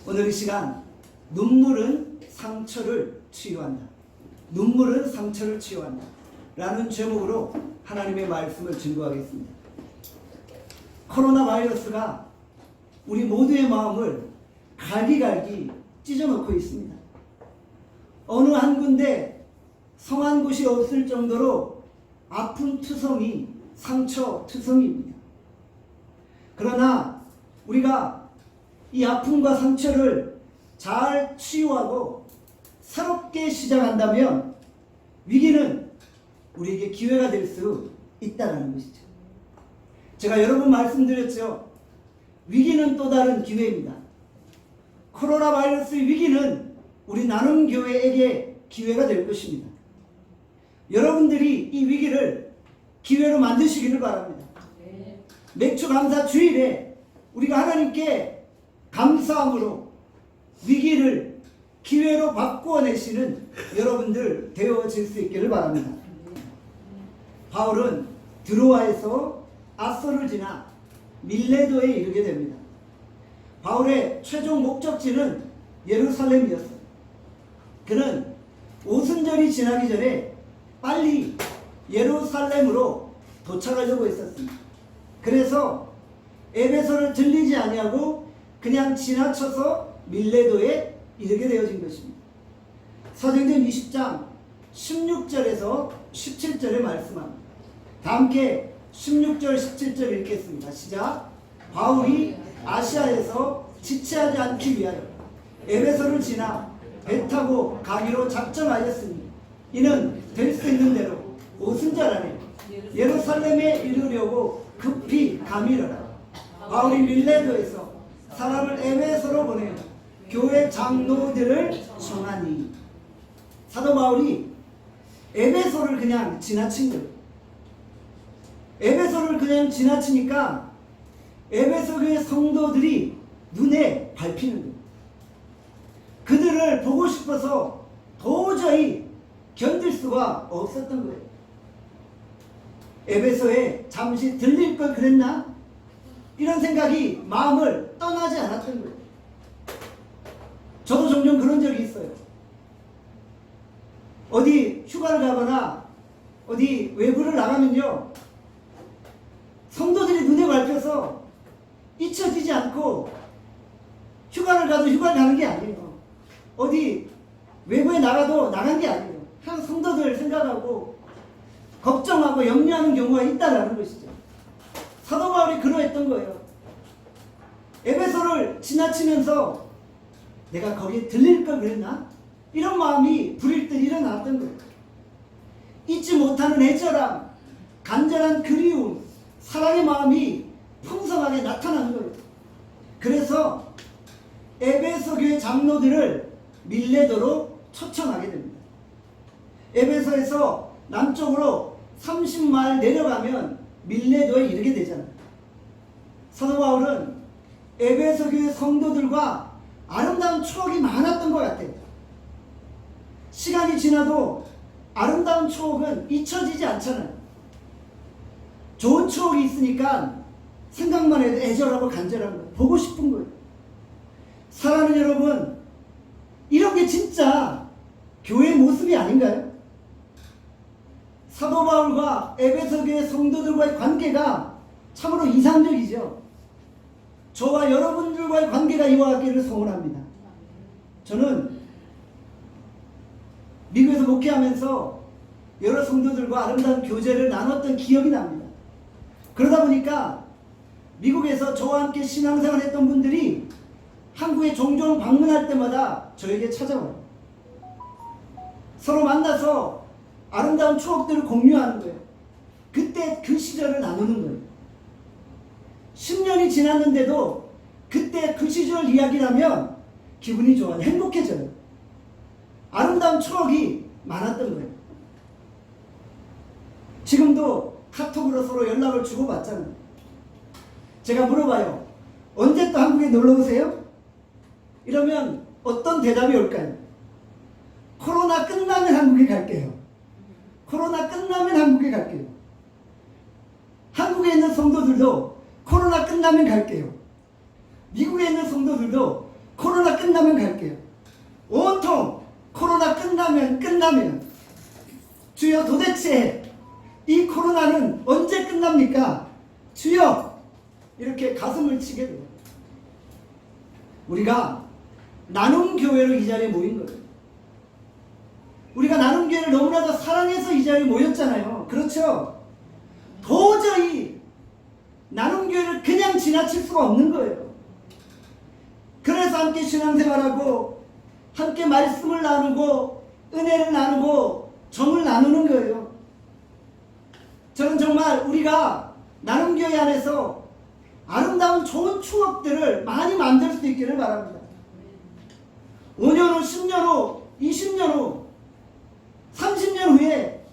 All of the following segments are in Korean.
오늘 이 시간 눈물은 상처를 치유한다. 눈물은 상처를 치유한다. 라는 제목으로 하나님의 말씀을 증거하겠습니다. 코로나 바이러스가 우리 모두의 마음을 갈기갈기 찢어놓고 있습니다. 어느 한 군데 성한 곳이 없을 정도로 아픈 투성이 상처 투성이입니다. 그러나 우리가 이 아픔과 상처를 잘 치유하고 새롭게 시작한다면 위기는 우리에게 기회가 될 수 있다는 것이죠. 제가 여러 번 말씀드렸죠. 위기는 또 다른 기회입니다. 코로나 바이러스의 위기는 우리 나눔교회에게 기회가 될 것입니다. 여러분들이 이 위기를 기회로 만드시기를 바랍니다. 맥주 감사 주일에 우리가 하나님께 감사함으로 위기를 기회로 바꾸어내시는 여러분들 되어질 수 있기를 바랍니다. 바울은 드로아에서 아소를 지나 밀레도에 이르게 됩니다. 바울의 최종 목적지는 예루살렘이었어요. 그는 오순절이 지나기 전에 빨리 예루살렘으로 도착하려고 했었습니다. 그래서 에베소를 들리지 아니하고 그냥 지나쳐서 밀레도에 이르게 되어진 것입니다. 사도행전 20장 16절에서 17절에 말씀합니다. 다 함께 16절 17절 읽겠습니다. 시작. 바울이 아시아에서 지체하지 않기 위하여 에베소를 지나 배 타고 가기로 작정하였으니 이는 될 수 있는 대로 오순절 안에 예루살렘에 이르려고 급히 가미르라. 바울이 밀레도에서 사람을 에베소로 보내 교회 장로들을 청하니. 사도 바울이 에베소를 그냥 지나친 거예요. 에베소를 그냥 지나치니까 에베소 교회 성도들이 눈에 밟히는 거예요. 그들을 보고 싶어서 도저히 견딜 수가 없었던 거예요. 에베소에 잠시 들릴 걸 그랬나? 이런 생각이 마음을 떠나지 않았던 거예요. 저도 종종 그런 적이 있어요. 어디 휴가를 가거나 어디 외부를 나가면요, 성도들이 눈에 밟혀서 잊혀지지 않고 휴가를 가도 휴가를 가는 게 아니에요. 어디 외부에 나가도 나간 게 아니에요. 항상 성도들 생각하고 걱정하고 염려하는 경우가 있다는 것이죠. 사도 바울이 그러했던 거예요. 에베소를 지나치면서 내가 거기에 들릴 걸 그랬나? 이런 마음이 불일 듯 일어났던 거예요. 잊지 못하는 애절함, 간절한 그리움, 사랑의 마음이 풍성하게 나타나는 거예요. 그래서 에베소 교회 장로들을 밀레도로 초청하게 됩니다. 에베소에서 남쪽으로 30마일 내려가면 밀레도에 이르게 되잖아요. 사도 바울은 에베소 교회 성도들과 아름다운 추억이 많았던 것 같아요. 시간이 지나도 아름다운 추억은 잊혀지지 않잖아요. 좋은 추억이 있으니까 생각만 해도 애절하고 간절한 거예요. 보고 싶은 거예요. 사랑하는 여러분, 이런 게 진짜 교회의 모습이 아닌가요? 사도 바울과 에베소 교회 성도들과의 관계가 참으로 이상적이죠. 저와 여러분들과의 관계가 이와 같기를 소원합니다. 저는 미국에서 목회하면서 여러 성도들과 아름다운 교제를 나눴던 기억이 납니다. 그러다 보니까 미국에서 저와 함께 신앙생활 했던 분들이 한국에 종종 방문할 때마다 저에게 찾아와요. 서로 만나서 아름다운 추억들을 공유하는 거예요. 그때 그 시절을 나누는 거예요. 10년이 지났는데도 그때 그 시절 이야기를 하면 기분이 좋아요. 행복해져요. 아름다운 추억이 많았던 거예요. 지금도 카톡으로 서로 연락을 주고받잖아요. 제가 물어봐요. 언제 또 한국에 놀러 오세요? 이러면 어떤 대답이 올까요? 코로나 끝나면 한국에 갈게요. 코로나 끝나면 한국에 갈게요. 한국에 있는 성도들도 코로나 끝나면 갈게요. 미국에 있는 성도들도 코로나 끝나면 갈게요. 온통 코로나 끝나면 주여 도대체 이 코로나는 언제 끝납니까? 주여! 이렇게 가슴을 치게 돼요. 우리가 나눔교회로 이 자리에 모인 거예요. 우리가 나눔교회를 너무나도 사랑해서 이 자리에 모였잖아요. 그렇죠? 도저히 나눔교회를 그냥 지나칠 수가 없는 거예요. 그래서 함께 신앙생활하고 함께 말씀을 나누고 은혜를 나누고 정을 나누는 거예요. 저는 정말 우리가 나눔교회 안에서 아름다운 좋은 추억들을 많이 만들 수 있기를 바랍니다. 5년 후, 10년 후, 20년 후, 30년 후에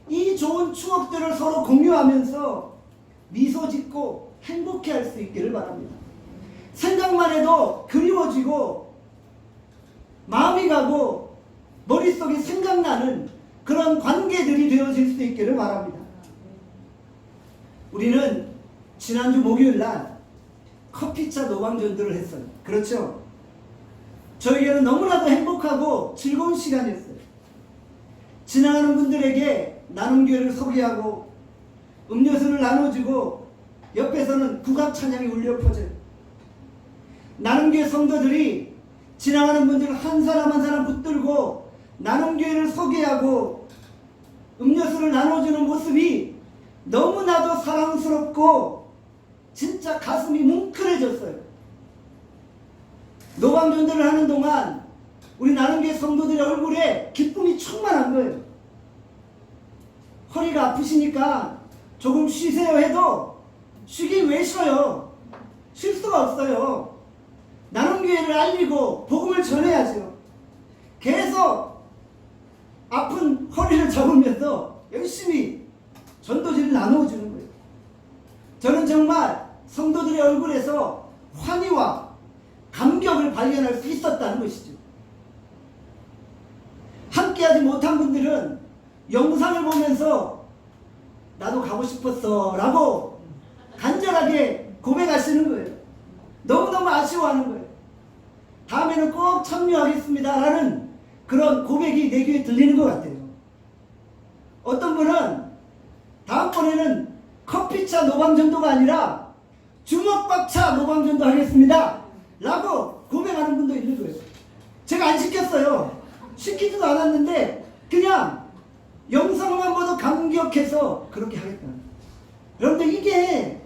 이 좋은 추억들을 서로 공유하면서 미소 짓고 행복해할 수 있기를 바랍니다. 생각만 해도 그리워지고 마음이 가고 머릿속에 생각나는 그런 관계들이 되어질 수 있기를 바랍니다. 우리는 지난주 목요일날 커피차 노방전도를 했어요. 그렇죠? 저에게는 너무나도 행복하고 즐거운 시간이었어요. 지나가는 분들에게 나눔교회를 소개하고 음료수를 나눠주고 옆에서는 국악 찬양이 울려 퍼져요. 나눔교회 성도들이 지나가는 분들 한 사람 한 사람 붙들고 나눔교회를 소개하고 음료수를 나눠주는 모습이 너무나도 사랑스럽고 진짜 가슴이 뭉클해졌어요. 노방전도를 하는 동안 우리 나눔교회 성도들의 얼굴에 기쁨이 충만한 거예요. 허리가 아프시니까 조금 쉬세요 해도 쉬기 왜 쉬어요? 쉴 수가 없어요. 나눔교회를 알리고 복음을 전해야죠. 계속 아픈 허리를 잡으면서 열심히 전도지를 나누어주는 거예요. 저는 정말 성도들의 얼굴에서 환희와 감격을 발견할 수 있었다는 것이죠. 함께하지 못한 분들은 영상을 보면서 나도 가고 싶었어 라고 간절하게 고백하시는 거예요. 너무너무 아쉬워하는 거예요. 다음에는 꼭 참여하겠습니다 라는 그런 고백이 내 귀에 들리는 것 같아요. 어떤 분은 다음번에는 커피차 노방전도가 아니라 주먹밥차 노방전도 하겠습니다 라고 고백하는 분도 있는 거예요. 제가 안 시켰어요. 시키지도 않았는데 그냥 영상만 봐도 감격해서 그렇게 하겠다. 여러분들 이게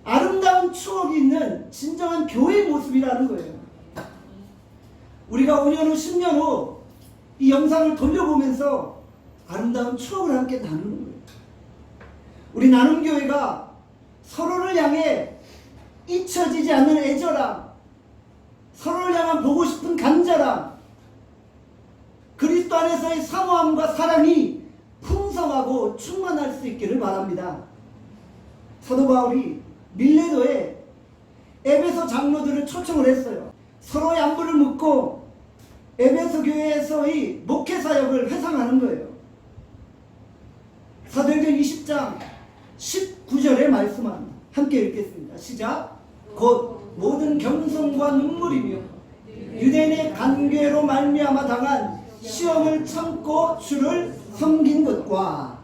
아름다운 추억이 있는 진정한 교회의 모습이라는 거예요. 우리가 5년 후 10년 후 이 영상을 돌려보면서 아름다운 추억을 함께 나누는 거예요. 우리 나눔교회가 서로를 향해 잊혀지지 않는 애절함, 서로를 향한 보고 싶은 간절함, 그리스도 안에서의 사모함과 사랑이 풍성하고 충만할 수 있기를 바랍니다. 사도 바울이 밀레도에 에베소 장로들을 초청을 했어요. 서로의 안부를 묻고 에베소 교회에서의 목회 사역을 회상하는 거예요. 사도행전 20장 19절의 말씀만 함께 읽겠습니다. 시작. 곧 모든 겸손과 눈물이며 유대인의 간괴로 말미암아 당한 시험을 참고 주를 섬긴 것과,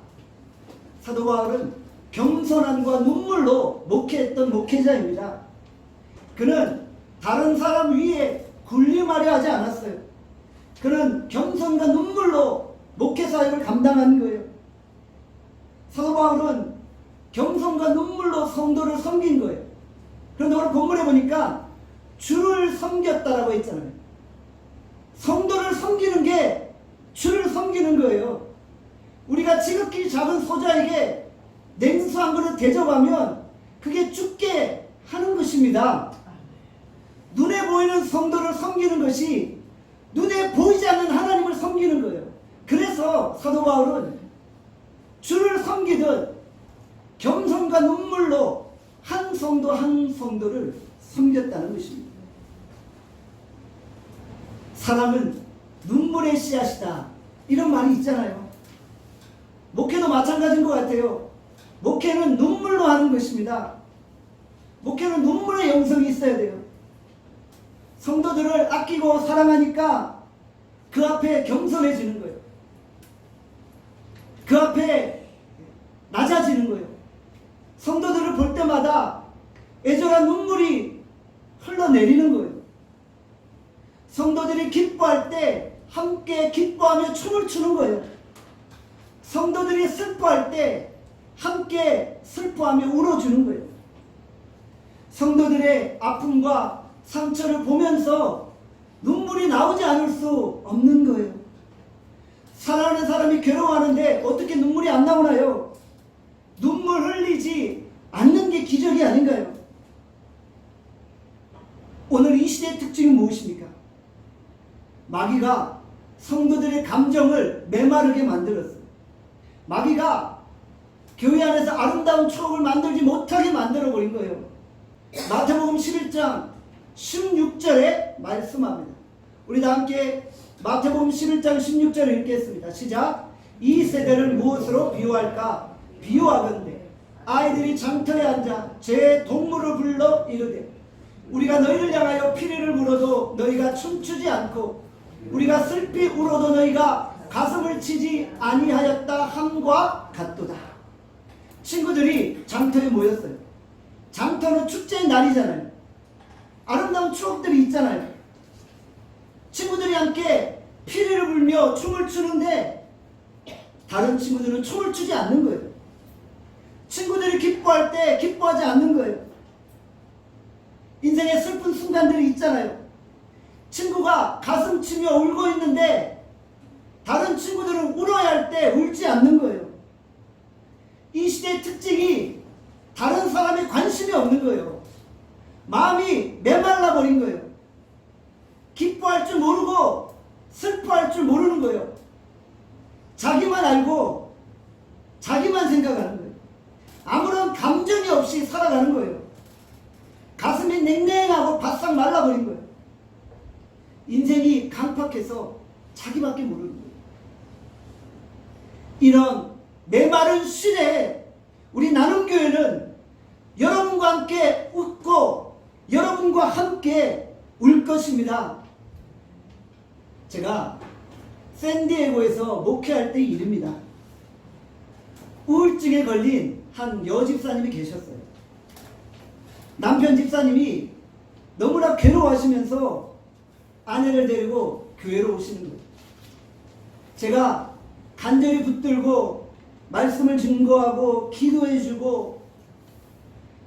사도 바울은 겸손함과 눈물로 목회했던 목회자입니다. 그는 다른 사람 위에 군림하려 하지 않았어요. 그는 겸손과 눈물로 목회 사역을 감당한 거예요. 사도 바울은 겸손과 눈물로 성도를 섬긴 거예요. 그런데 오늘 본문에 보니까 주를 섬겼다라고 했잖아요. 성도를 섬기는 게 주를 섬기는 거예요. 우리가 지극히 작은 소자에게 냉수 한 그릇 대접하면 그게 죽게 하는 것입니다. 눈에 보이는 성도를 섬기는 것이 눈에 보이지 않는 하나님을 섬기는 거예요. 그래서 사도 바울은 주를 섬기듯 겸손과 눈물로 한 성도 한 성도를 섬겼다는 것입니다. 사랑은 눈물의 씨앗이다, 이런 말이 있잖아요. 목회도 마찬가지인 것 같아요. 목회는 눈물로 하는 것입니다. 목회는 눈물의 영성이 있어야 돼요. 성도들을 아끼고 사랑하니까 그 앞에 겸손해지는 거예요. 그 앞에 낮아지는 거예요. 성도들을 볼 때마다 애절한 눈물이 흘러내리는 거예요. 성도들이 기뻐할 때 함께 기뻐하며 춤을 추는 거예요. 성도들이 슬퍼할 때 함께 슬퍼하며 울어주는 거예요. 성도들의 아픔과 상처를 보면서 눈물이 나오지 않을 수 없는 거예요. 사랑하는 사람이 괴로워하는데 어떻게 눈물이 안 나오나요? 눈물 흘리지 않는 게 기적이 아닌가요? 오늘 이 시대의 특징이 무엇입니까? 마귀가 성도들의 감정을 메마르게 만들었어요. 마귀가 교회 안에서 아름다운 추억을 만들지 못하게 만들어버린 거예요. 마태복음 11장 16절에 말씀합니다. 우리 다 함께 마태복음 11장 16절을 읽겠습니다. 시작. 이 세대를 무엇으로 비유할까? 비유하건대 아이들이 장터에 앉아 제 동물을 불러 이르되 우리가 너희를 향하여 피리를 불어도 너희가 춤추지 않고 우리가 슬피 울어도 너희가 가슴을 치지 아니하였다 함과 같도다. 친구들이 장터에 모였어요. 장터는 축제의 날이잖아요. 아름다운 추억들이 있잖아요. 친구들이 함께 피리를 불며 춤을 추는데 다른 친구들은 춤을 추지 않는 거예요. 친구들이 기뻐할 때 기뻐하지 않는 거예요. 인생에 슬픈 순간들이 있잖아요. 친구가 가슴 치며 울고 있는데 다른 친구들은 울어야 할 때 울지 않는 거예요. 이 시대의 특징이 다른 사람에 관심이 없는 거예요. 마음이 메말라 버린 거예요. 기뻐할 줄 모르고 슬퍼할 줄 모르는 거예요. 자기만 알고 자기만 생각하는 거예요. 아무런 감정이 없이 살아가는 거예요. 가슴이 냉랭하고 바싹 말라버린 거예요. 인생이 강팍해서 자기밖에 모르는 거예요. 이런 메마른 시대에 우리 나눔교회는 여러분과 함께 웃고 여러분과 함께 울 것입니다. 제가 샌디에고에서 목회할 때 일입니다. 우울증에 걸린 한 여집사님이 계셨어요. 남편 집사님이 너무나 괴로워하시면서 아내를 데리고 교회로 오시는 거예요. 제가 간절히 붙들고 말씀을 증거하고 기도해주고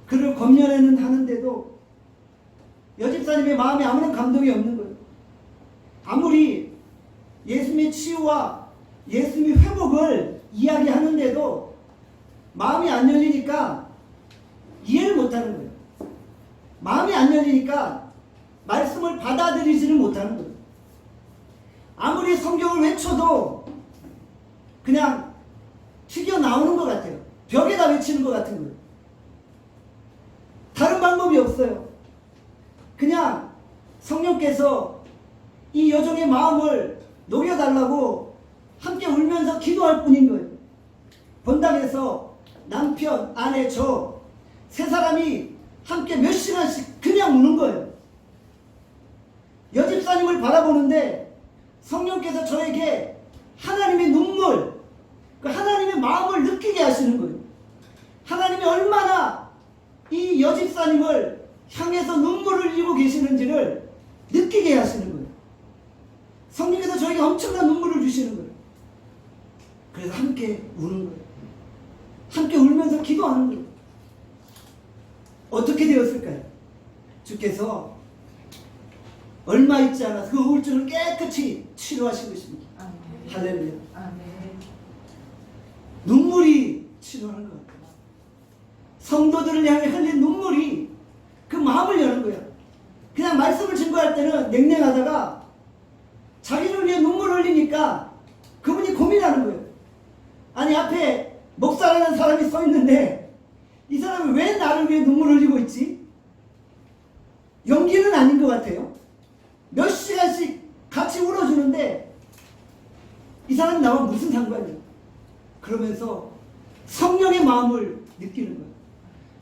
그를 권면해는 하는데도 여집사님의 마음에 아무런 감동이 없는 거예요. 아무리 예수님의 치유와 예수님의 회복을 이야기하는데도 마음이 안 열리니까 이해를 못하는 거예요. 마음이 안 열리니까 말씀을 받아들이지는 못하는 거예요. 아무리 성경을 외쳐도 그냥 튀겨나오는 것 같아요. 벽에다 외치는 것 같은 거예요. 다른 방법이 없어요. 그냥 성령께서 이 여종의 마음을 녹여달라고 함께 울면서 기도할 뿐인 거예요. 본당에서 남편, 아내, 저 세 사람이 함께 몇 시간씩 그냥 우는 거예요. 여집사님을 바라보는데 성령께서 저에게 하나님의 눈물, 그 하나님의 마음을 느끼게 하시는 거예요. 하나님이 얼마나 이 여집사님을 향해서 눈물을 흘리고 계시는지를 느끼게 하시는 거예요. 성령께서 저에게 엄청난 눈물을 주시는 거예요. 그래서 함께 우는 거예요. 함께 울면서 기도하는 거예요. 어떻게 되었을까요? 주께서 얼마 있지 않아서 그 우울증을 깨끗이 치료하신 것입니다. 아멘. 할렐루야. 아멘. 눈물이 치료하는 것 같아요. 성도들을 향해 흘린 눈물이 그 마음을 여는 거예요. 그냥 말씀을 증거할 때는 냉랭하다가 자기를 위해 눈물을 흘리니까 그분이 고민하는 거예요. 아니 앞에 목사라는 사람이 서 있는데 이 사람이 왜 나를 위해 눈물을 흘리고 있지? 연기는 아닌 것 같아요. 몇 시간씩 같이 울어주는데 이 사람이 나와 무슨 상관이야? 그러면서 성령의 마음을 느끼는 거예요.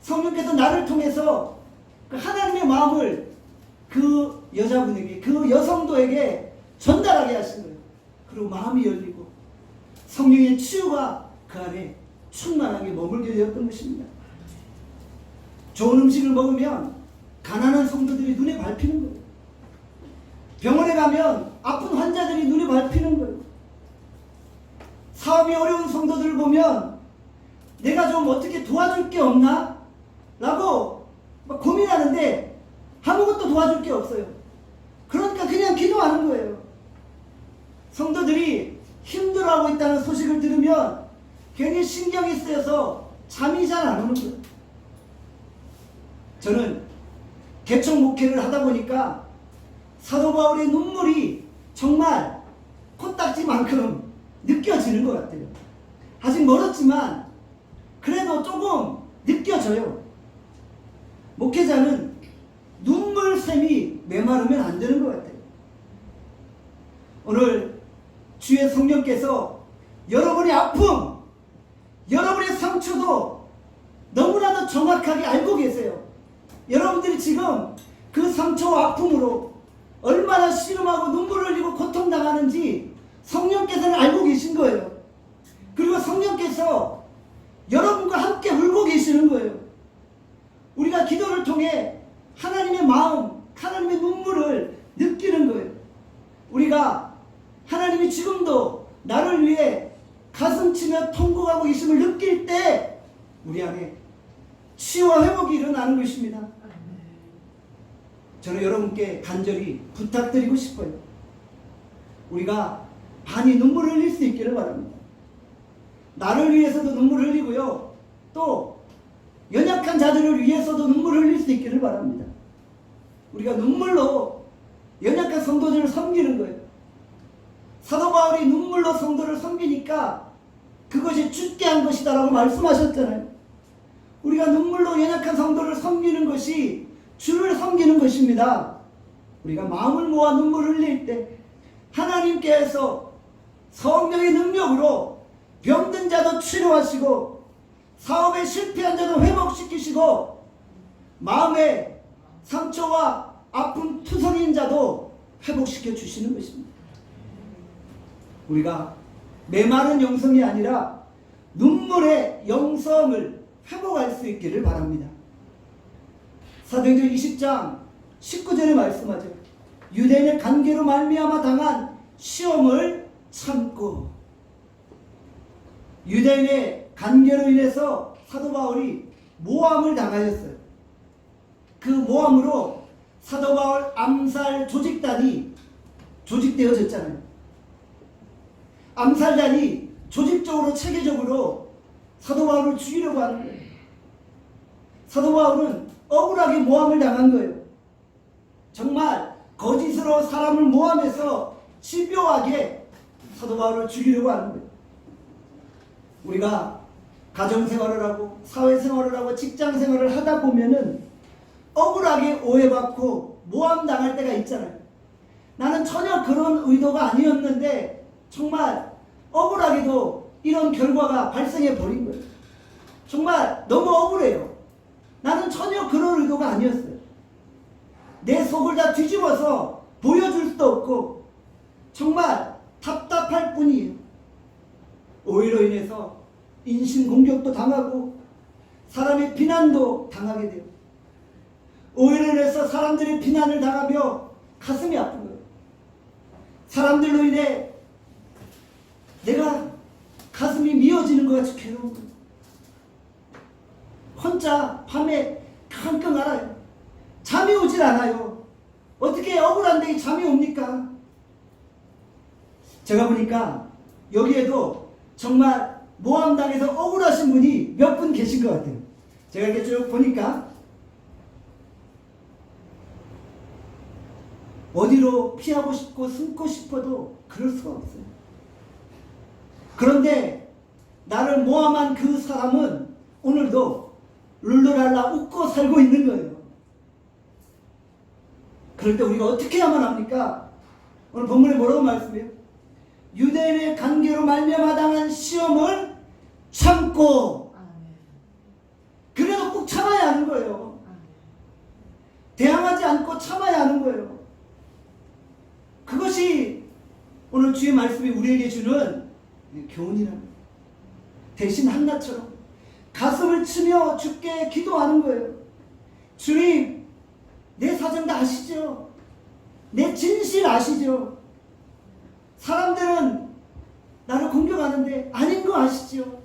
성령께서 나를 통해서 그 하나님의 마음을 그 여자분에게, 그 여성도에게 전달하게 하신 거예요. 그리고 마음이 열리고 성령의 치유가 그 안에 충만하게 머물게 되었던 것입니다. 좋은 음식을 먹으면 가난한 성도들이 눈에 밟히는 거예요. 병원에 가면 아픈 환자들이 눈에 밟히는 거예요. 사업이 어려운 성도들을 보면 내가 좀 어떻게 도와줄 게 없나? 라고 막 고민하는데 아무것도 도와줄 게 없어요. 그러니까 그냥 기도하는 거예요. 성도들이 힘들어하고 있다는 소식을 들으면 괜히 신경이 쓰여서 잠이 잘 안 오는 거예요. 저는 개척 목회를 하다 보니까 사도 바울의 눈물이 정말 코딱지만큼 느껴지는 것 같아요. 아직 멀었지만 그래도 조금 느껴져요. 목회자는 눈물샘이 메마르면 안 되는 것 같아요. 오늘 주의 성령께서 여러분의 아픔, 여러분의 상처도 너무나도 정확하게 알고 계세요. 여러분들이 지금 그 상처와 아픔으로 얼마나 씨름하고 눈물을 흘리고 고통당하는지 성령께서는 알고 계신 거예요. 그리고 성령께서 여러분과 함께 울고 계시는 거예요. 우리가 기도를 통해 하나님의 마음, 하나님의 눈물을 느끼는 거예요. 우리가 하나님이 지금도 나를 위해 가슴 치며 통곡하고 있음을 느낄 때 우리 안에 치유와 회복이 일어나는 것입니다. 저는 여러분께 간절히 부탁드리고 싶어요. 우리가 많이 눈물을 흘릴 수 있기를 바랍니다. 나를 위해서도 눈물을 흘리고요. 또 연약한 자들을 위해서도 눈물을 흘릴 수 있기를 바랍니다. 우리가 눈물로 연약한 성도들을 섬기는 거예요. 사도 바울이 눈물로 성도를 섬기니까 그것이 죽게 한 것이다 라고 말씀하셨잖아요. 우리가 눈물로 연약한 성도를 섬기는 것이 주를 섬기는 것입니다. 우리가 마음을 모아 눈물을 흘릴 때 하나님께서 성령의 능력으로 병든 자도 치료하시고 사업에 실패한 자도 회복시키시고 마음의 상처와 아픔 투성인 자도 회복시켜 주시는 것입니다. 우리가 메마른 영성이 아니라 눈물의 영성을 회복할 수 있기를 바랍니다. 사도행전 20장 19절에 말씀하죠. 유대인의 관계로 말미암아 당한 시험을 참고. 유대인의 관계로 인해서 사도 바울이 모함을 당하였어요. 그 모함으로 사도 바울 암살 조직단이 조직되어졌잖아요. 암살단이 조직적으로 체계적으로 사도 바울을 죽이려고 하는 거예요. 사도 바울은 억울하게 모함을 당한 거예요. 정말 거짓으로 사람을 모함해서 집요하게 사도 바울을 죽이려고 하는 거예요. 우리가 가정생활을 하고 사회생활을 하고 직장생활을 하다 보면은 억울하게 오해받고 모함당할 때가 있잖아요. 나는 전혀 그런 의도가 아니었는데 정말 억울하게도 이런 결과가 발생해 버린 거예요. 정말 너무 억울해요. 나는 전혀 그런 의도가 아니었어요. 내 속을 다 뒤집어서 보여줄 수도 없고 정말 답답할 뿐이에요. 오해로 인해서 인신공격도 당하고 사람의 비난도 당하게 돼요. 오해로 인해서 사람들의 비난을 당하며 가슴이 아픈 거예요. 사람들로 인해 내가 가슴이 미어지는 것 같이 괴로운 거예요. 혼자 밤에 끙끙 앓아요. 잠이 오질 않아요. 어떻게 억울한데 잠이 옵니까? 제가 보니까 여기에도 정말 모함당해서 억울하신 분이 몇 분 계신 것 같아요. 제가 이렇게 쭉 보니까 어디로 피하고 싶고 숨고 싶어도 그럴 수가 없어요. 그런데 나를 모함한 그 사람은 오늘도 룰루랄라 웃고 살고 있는 거예요. 그럴 때 우리가 어떻게 해야만 합니까? 오늘 본문에 뭐라고 말씀해요? 유대인의 관계로 말미암아 당한 시험을 참고. 그래도 꼭 참아야 하는 거예요. 대항하지 않고 참아야 하는 거예요. 이것이 오늘 주의 말씀이 우리에게 주는 교훈이랍니다. 대신 한나처럼 가슴을 치며 주께 기도하는 거예요. 주님, 내 사정 다 아시죠? 내 진실 아시죠? 사람들은 나를 공격하는데 아닌 거 아시죠?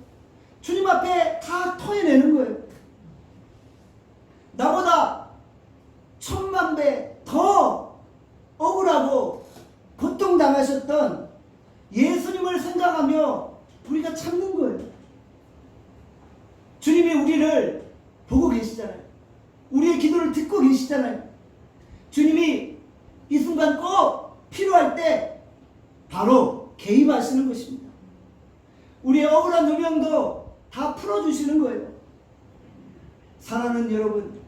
주님 앞에 다 토해내는 거예요. 나보다 1000만 배 더 억울하고 고통당하셨던 예수님을 생각하며 우리가 참는 거예요. 주님이 우리를 보고 계시잖아요. 우리의 기도를 듣고 계시잖아요. 주님이 이 순간 꼭 필요할 때 바로 개입하시는 것입니다. 우리의 억울한 누명도 다 풀어주시는 거예요. 사랑하는 여러분,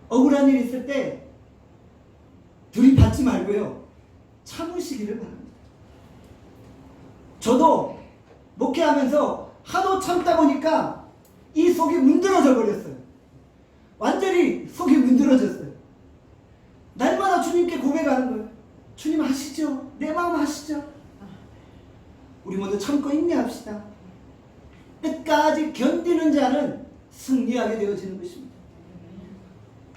억울한 일 있을 때 들이받지 말고요, 참으시기를 바랍니다. 저도 목회하면서 하도 참다 보니까 이 속이 문드러져 버렸어요. 완전히 속이 문드러졌어요. 날마다 주님께 고백하는 거예요. 주님 아시죠? 내 마음 아시죠? 우리 모두 참고 인내합시다. 끝까지 견디는 자는 승리하게 되어지는 것입니다.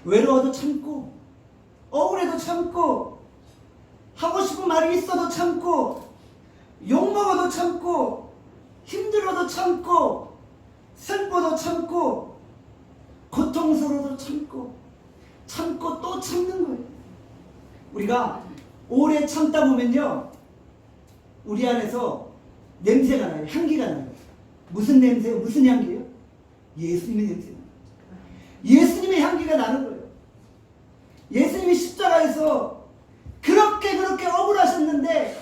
외로워도 참고, 억울해도 참고, 하고 싶은 말이 있어도 참고, 욕먹어도 참고, 힘들어도 참고, 슬퍼도 참고, 고통스러워도 참고 또 참는 거예요. 우리가 오래 참다 보면요, 우리 안에서 냄새가 나요. 향기가 나요. 무슨 냄새요? 무슨 향기예요? 예수님의 냄새가 나요. 예수님의 향기가 나는 거예요. 예수님이 십자가에서 그렇게 억울하셨는데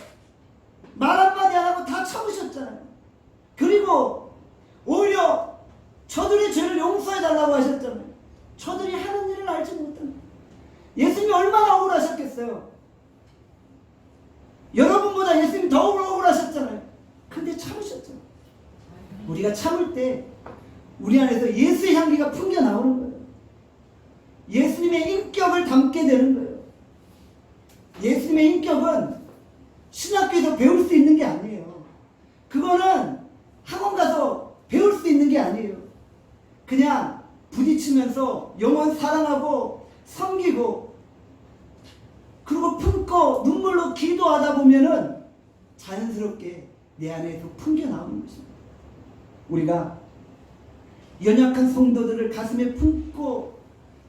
말 한마디 안 하고 다 참으셨잖아요. 그리고 오히려 저들의 죄를 용서해달라고 하셨잖아요. 저들이 하는 일을 알지 못한다. 예수님이 얼마나 억울하셨겠어요. 여러분보다 예수님이 더 억울하셨잖아요. 근데 참으셨잖아요. 우리가 참을 때 우리 안에서 예수의 향기가 풍겨 나오는 거예요. 예수님의 인격을 담게 되는 거예요. 예수님의 인격은 신학교에서 배울 수 있는 게 아니에요. 그거는 학원 가서 배울 수 있는 게 아니에요. 그냥 부딪히면서 영원 사랑하고 섬기고 그리고 품고 눈물로 기도하다 보면은 자연스럽게 내 안에서 풍겨 나오는 것입니다. 우리가 연약한 성도들을 가슴에 품고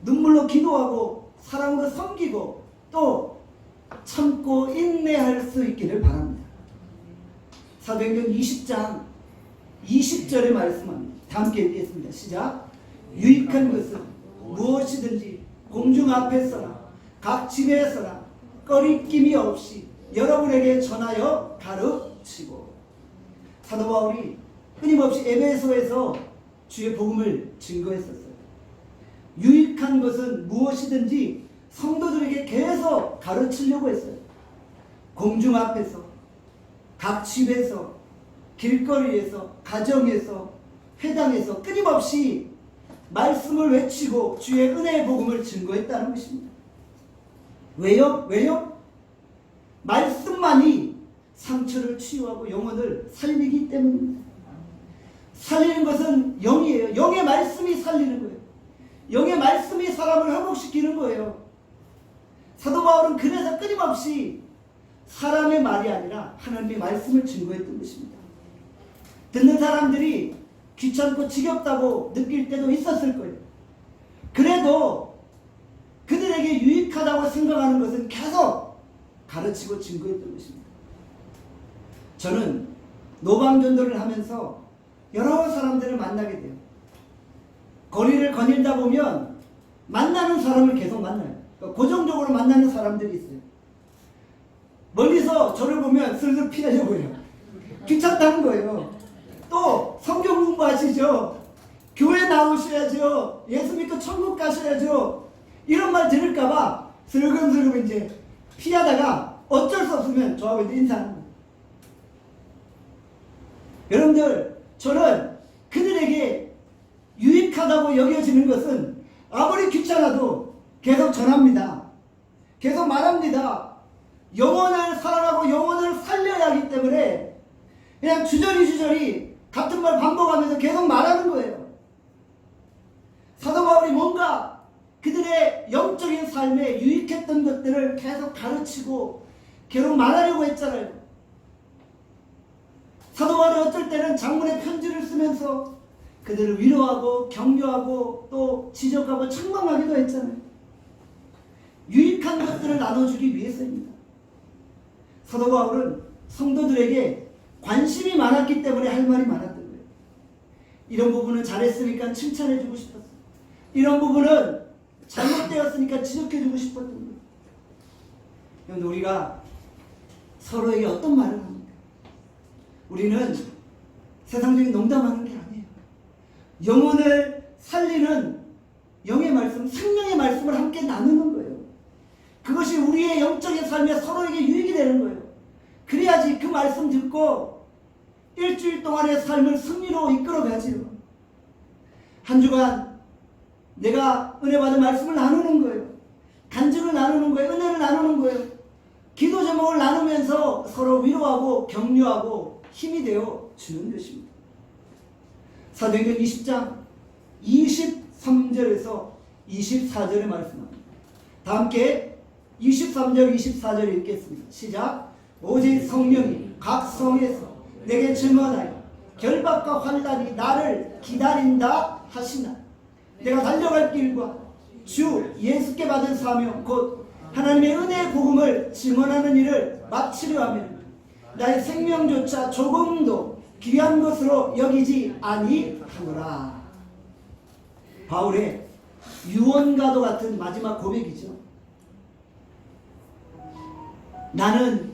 눈물로 기도하고 사랑으로 섬기고 또 참고 인내할 수 있기를 바랍니다. 사도행전 20장 20절에 말씀합니다. 다 함께 읽겠습니다. 시작. 유익한 것은 무엇이든지 공중 앞에서나 각 집에서나 꺼리낌이 없이 여러분에게 전하여 가르치고. 사도 바울이 끊임없이 에베소에서 주의 복음을 증거했었어요. 유익한 것은 무엇이든지 성도들에게 계속 가르치려고 했어요. 공중 앞에서, 각 집에서, 길거리에서, 가정에서, 회당에서 끊임없이 말씀을 외치고 주의 은혜의 복음을 증거했다는 것입니다. 왜요? 말씀만이 상처를 치유하고 영혼을 살리기 때문입니다. 살리는 것은 영이에요. 영의 말씀이 살리는 거예요. 영의 말씀이 사람을 회복시키는 거예요. 사도 바울은 그래서 끊임없이 사람의 말이 아니라 하나님의 말씀을 증거했던 것입니다. 듣는 사람들이 귀찮고 지겹다고 느낄 때도 있었을 거예요. 그래도 그들에게 유익하다고 생각하는 것은 계속 가르치고 증거했던 것입니다. 저는 노방전도를 하면서 여러 사람들을 만나게 돼요. 거리를 거닐다 보면 만나는 사람을 계속 만나요. 고정적으로 만나는 사람들이 있어요. 멀리서 저를 보면 슬슬 피하려고 해요. 귀찮다는 거예요. 또 성경 공부하시죠. 교회 나오셔야죠. 예수 믿고 천국 가셔야죠. 이런 말 들을까봐 슬금슬금 이제 피하다가 어쩔 수 없으면 저하고 이제 인사하는 거예요. 여러분들, 저는 그들에게 유익하다고 여겨지는 것은 아무리 귀찮아도 계속 전합니다. 계속 말합니다. 영혼을 살아나고 영혼을 살려야 하기 때문에 그냥 주저리 같은 말 반복하면서 계속 말하는 거예요. 사도 바울이 뭔가 그들의 영적인 삶에 유익했던 것들을 계속 가르치고 계속 말하려고 했잖아요. 사도 바울이 어떨 때는 장문의 편지를 쓰면서 그들을 위로하고 격려하고 또 지적하고 책망하기도 했잖아요. 유익한 것들을 나눠주기 위해서입니다. 사도 바울은 성도들에게 관심이 많았기 때문에 할 말이 많았던 거예요. 이런 부분은 잘했으니까 칭찬해주고 싶었어요. 이런 부분은 잘못되었으니까 지적해주고 싶었던 거예요. 그런데 우리가 서로에게 어떤 말을 합니까? 우리는 세상적인 농담하는 게 아니에요. 영혼을 살리는 영의 말씀, 생명의 말씀을 함께 나누는 거예요. 그것이 우리의 영적인 삶에 서로에게 유익이 되는 거예요. 그래야지 그 말씀 듣고 일주일 동안의 삶을 승리로 이끌어가지요. 한 주간 내가 은혜 받은 말씀을 나누는 거예요. 간증을 나누는 거예요. 은혜를 나누는 거예요. 기도 제목을 나누면서 서로 위로하고 격려하고 힘이 되어 주는 것입니다. 사도행전 20장 23절에서 24절의 말씀입니다. 다 함께 23절 24절 읽겠습니다. 시작. 오직 성령이 각 성에서 내게 증언하여 결박과 환난이 나를 기다린다 하시나 내가 달려갈 길과 주 예수께 받은 사명 곧 하나님의 은혜의 복음을 증언하는 일을 마치려 하면 나의 생명조차 조금도 귀한 것으로 여기지 아니하노라. 바울의 유언과도 같은 마지막 고백이죠. 나는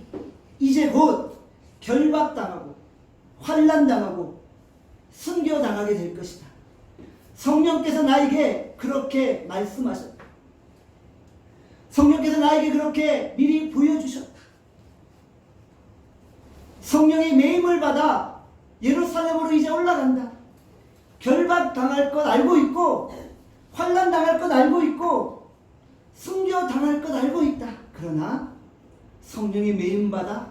이제 곧 결박당하고 환난당하고 순교당하게 될 것이다. 성령께서 나에게 그렇게 말씀하셨다. 성령께서 나에게 그렇게 미리 보여주셨다. 성령의 매임을 받아 예루살렘으로 이제 올라간다. 결박당할 것 알고 있고 환난당할 것 알고 있고 순교당할 것 알고 있다. 그러나 성령의 매임받아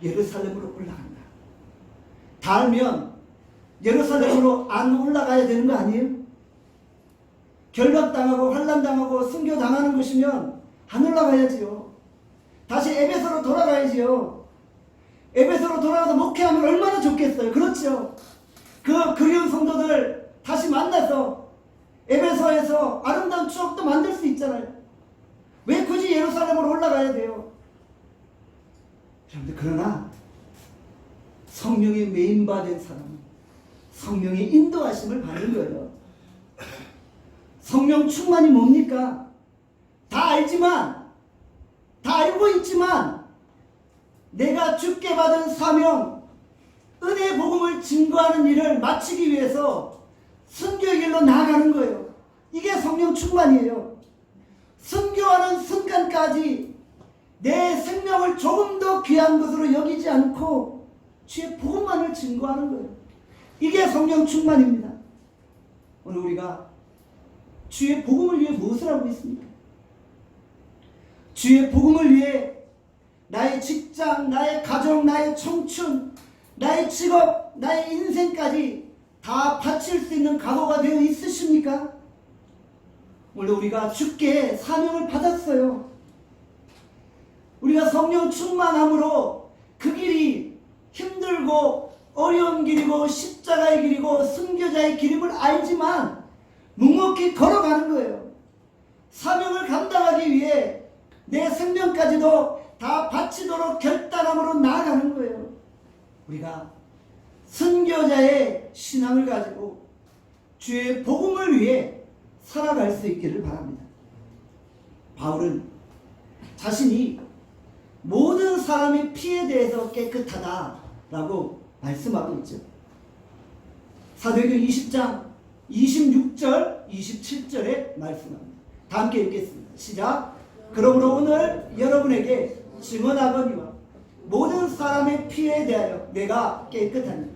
예루살렘으로 올라간다. 다 알면 예루살렘으로 안 올라가야 되는 거 아니에요? 결박당하고 환난당하고 순교당하는 것이면 안 올라가야지요. 다시 에베소로 돌아가야지요. 에베소로 돌아가서 목회하면 얼마나 좋겠어요. 그렇죠? 그 그리운 성도들 다시 만나서 에베소에서 아름다운 추억도 만들 수 있잖아요. 왜 굳이 예루살렘으로 올라가야 돼요? 그러나 성령의 메인바된 사람은 성령의 인도하심을 받는 거예요. 성령 충만이 뭡니까? 다 알지만, 다 알고 있지만 내가 주께 받은 사명, 은혜의 복음을 증거하는 일을 마치기 위해서 순교의 길로 나아가는 거예요. 이게 성령 충만이에요. 순교하는 순간까지 내 생명을 조금 더 귀한 것으로 여기지 않고 주의 복음만을 증거하는 거예요. 이게 성령 충만입니다. 오늘 우리가 주의 복음을 위해 무엇을 하고 있습니까? 주의 복음을 위해 나의 직장, 나의 가정, 나의 청춘, 나의 직업, 나의 인생까지 다 바칠 수 있는 각오가 되어 있으십니까? 오늘 우리가 주께 사명을 받았어요. 우리가 성령 충만함으로 그 길이 힘들고 어려운 길이고 십자가의 길이고 순교자의 길임을 알지만 묵묵히 걸어가는 거예요. 사명을 감당하기 위해 내 생명까지도 다 바치도록 결단함으로 나아가는 거예요. 우리가 순교자의 신앙을 가지고 주의 복음을 위해 살아갈 수 있기를 바랍니다. 바울은 자신이 모든 사람의 피에 대해서 깨끗하다라고 말씀하고 있죠. 사도행전 20장 26절 27절에 말씀합니다. 다 함께 읽겠습니다. 시작. 그러므로 오늘 여러분에게 증언하거니와 모든 사람의 피에 대하여 내가 깨끗하니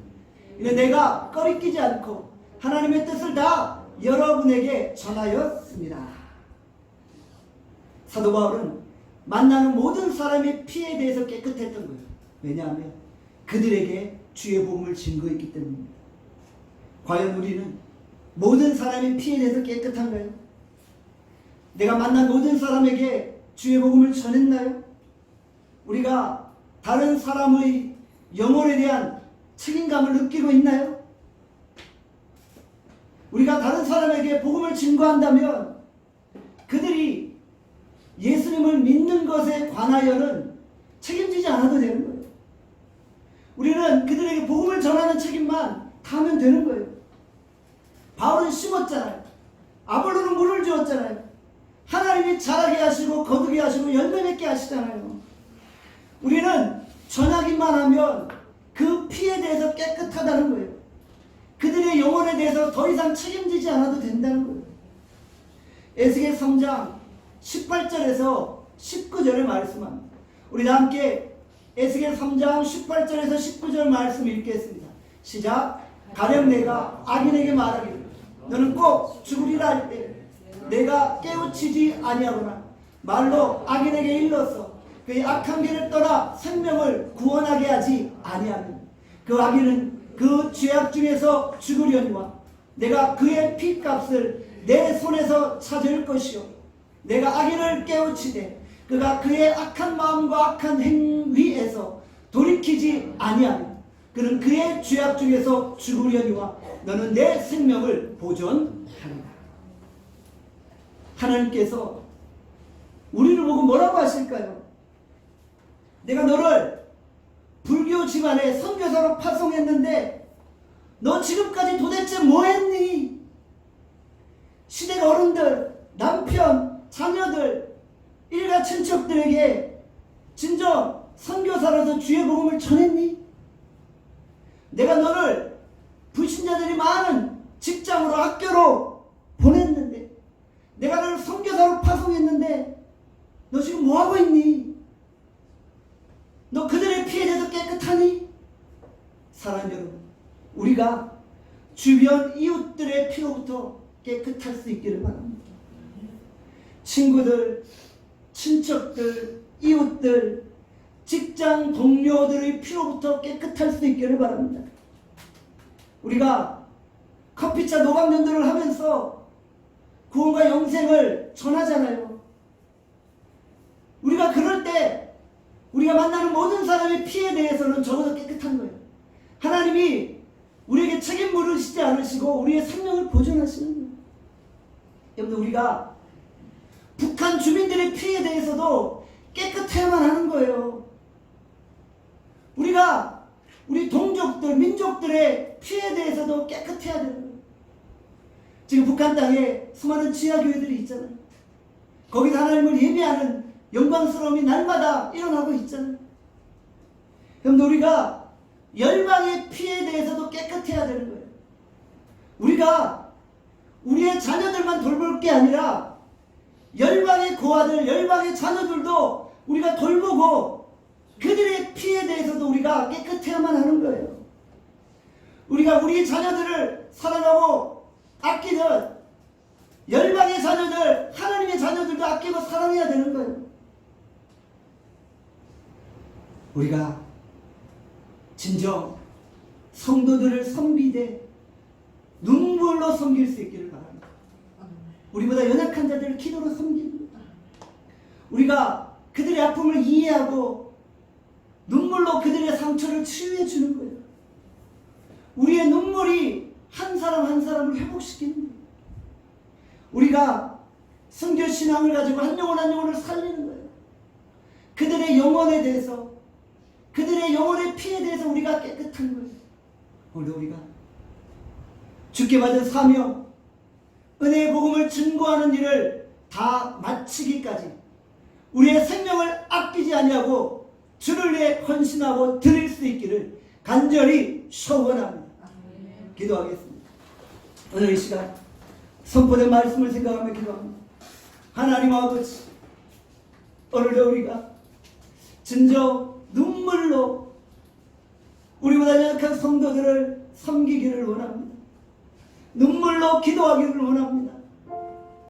이는 내가 꺼리끼지 않고 하나님의 뜻을 다 여러분에게 전하였습니다. 사도 바울은 만나는 모든 사람의 피에 대해서 깨끗했던 거예요. 왜냐하면 그들에게 주의 복음을 증거했기 때문입니다. 과연 우리는 모든 사람의 피에 대해서 깨끗한가요? 내가 만난 모든 사람에게 주의 복음을 전했나요? 우리가 다른 사람의 영혼에 대한 책임감을 느끼고 있나요? 우리가 다른 사람에게 복음을 증거한다면 그들이 예수님을 믿는 것에 관하여는 책임지지 않아도 되는 거예요. 우리는 그들에게 복음을 전하는 책임만 다하면 되는 거예요. 바울은 심었잖아요. 아볼로는 물을 주었잖아요. 하나님이 자라게 하시고 거두게 하시고 열매 맺게 하시잖아요. 우리는 전하기만 하면 그 피에 대해서 깨끗하다는 거예요. 그들의 영혼에 대해서 더 이상 책임지지 않아도 된다는 거예요. 에스겔 3장 18절에서 19절의 말씀합니다. 우리 다 함께 에스겔 3장 18절에서 19절 말씀 읽겠습니다. 시작. 가령 내가 악인에게 말하기를 너는 꼭 죽으리라 할 때 내가 깨우치지 아니하거나 말로 악인에게 일러서 그의 악한 길을 떠나 생명을 구원하게 하지 아니하면 그 악인은 그 죄악 중에서 죽으려니와 내가 그의 피값을 내 손에서 찾을 것이요 내가 악인을 깨우치되 그가 그의 악한 마음과 악한 행위에서 돌이키지 아니하면 그는 그의 죄악 중에서 죽으려니와 너는 내 생명을 보존하리라. 하나님께서 우리를 보고 뭐라고 하실까요? 내가 너를 불교 집안에 선교사로 파송했는데 너 지금까지 도대체 뭐 했니? 시댁 어른들, 남편, 자녀들, 일가 친척들에게 진정 선교사로서 주의 복음을 전했니? 내가 너를 불신자들이 많은 직장으로 학교로 보냈는데 내가 너를 선교사로 파송했는데 너 지금 뭐하고 있니? 너 그들의 피에 대해서 깨끗하니? 사랑하는 여러분, 우리가 주변 이웃들의 피로부터 깨끗할 수 있기를 바랍니다. 친구들, 친척들, 이웃들, 직장 동료들의 피로부터 깨끗할 수 있기를 바랍니다. 우리가 커피차 노방전도를 하면서 구원과 영생을 전하잖아요. 우리가 그럴 때 우리가 만나는 모든 사람의 피에 대해서는 적어도 깨끗한 거예요. 하나님이 우리에게 책임 물으시지 않으시고 우리의 생명을 보존하시는 거예요. 여러분, 우리가 북한 주민들의 피에 대해서도 깨끗해야만 하는 거예요. 우리가 우리 동족들, 민족들의 피에 대해서도 깨끗해야 되는 거예요. 지금 북한 땅에 수많은 지하교회들이 있잖아요. 거기서 하나님을 예배하는 영광스러움이 날마다 일어나고 있잖아요. 그럼 우리가 열방의 피에 대해서도 깨끗해야 되는 거예요. 우리가 우리의 자녀들만 돌볼 게 아니라 열방의 고아들, 열방의 자녀들도 우리가 돌보고 그들의 피에 대해서도 우리가 깨끗해야만 하는 거예요. 우리가 우리 자녀들을 사랑하고 아끼는 열방의 자녀들, 하나님의 자녀들도 아끼고 사랑해야 되는 거예요. 우리가 진정 성도들을 섬기되 눈물로 섬길 수 있기를 바랍니다. 우리보다 연약한 자들을 기도로 섬깁니다. 우리가 그들의 아픔을 이해하고 눈물로 그들의 상처를 치유해 주는 거예요. 우리의 눈물이 한 사람 한 사람을 회복시키는 거예요. 우리가 선교신앙을 가지고 한 영혼 한 영혼을 살리는 거예요. 그들의 영혼에 대해서, 그들의 영혼의 피에 대해서 우리가 깨끗한 거예요. 오늘도 우리가 주께 받은 사명, 은혜의 복음을 증거하는 일을 다 마치기까지 우리의 생명을 아끼지 아니하고 주를 위해 헌신하고 드릴 수 있기를 간절히 소원합니다. 기도하겠습니다. 오늘 이 시간 선포된 말씀을 생각하며 기도합니다. 하나님 아버지, 오늘도 우리가 진정 눈물로 우리보다 연약한 성도들을 섬기기를 원합니다. 눈물로 기도하기를 원합니다.